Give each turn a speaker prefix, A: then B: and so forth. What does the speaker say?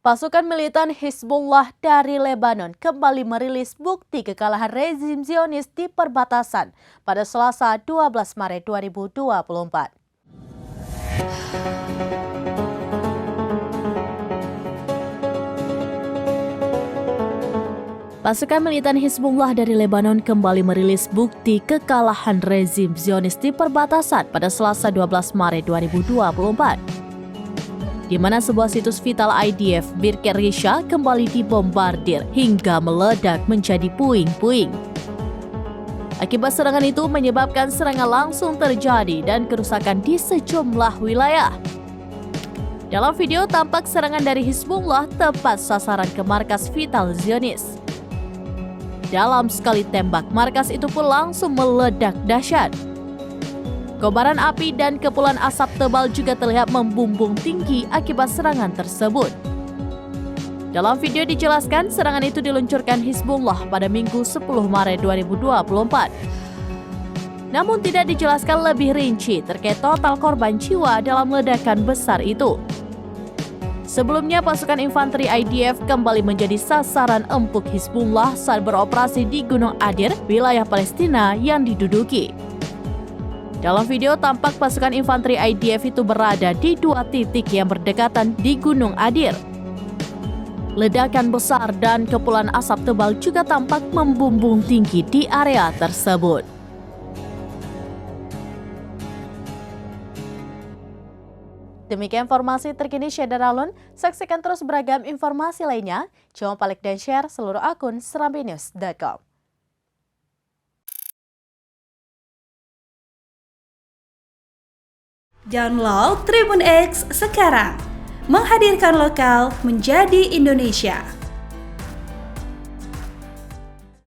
A: Pasukan militan Hizbullah dari Lebanon kembali merilis bukti kekalahan rezim Zionis di perbatasan pada Selasa 12 Maret 2024. Pasukan militan Hizbullah dari Lebanon kembali merilis bukti kekalahan rezim Zionis di perbatasan pada Selasa 12 Maret 2024. Di mana sebuah situs vital IDF Birker Risha kembali dibombardir hingga meledak menjadi puing-puing. Akibat serangan itu menyebabkan serangan langsung terjadi dan kerusakan di sejumlah wilayah. Dalam video tampak serangan dari Hizbullah tepat sasaran ke markas vital Zionis. Dalam sekali tembak, markas itu pun langsung meledak dahsyat. Kobaran api dan kepulan asap tebal juga terlihat membumbung tinggi akibat serangan tersebut. Dalam video dijelaskan serangan itu diluncurkan Hizbullah pada Minggu 10 Maret 2024. Namun tidak dijelaskan lebih rinci terkait total korban jiwa dalam ledakan besar itu. Sebelumnya pasukan infanteri IDF kembali menjadi sasaran empuk Hizbullah saat beroperasi di Gunung Adir, wilayah Palestina yang diduduki. Dalam video tampak pasukan infanteri IDF itu berada di dua titik yang berdekatan di Gunung Adir. Ledakan besar dan kepulan asap tebal juga tampak membumbung tinggi di area tersebut. Demikian informasi terkini Syedar Alun. Saksikan terus beragam informasi lainnya. Jangan lupa like dan share seluruh akun serambinews.com.
B: Download Tribun X sekarang, menghadirkan lokal menjadi Indonesia.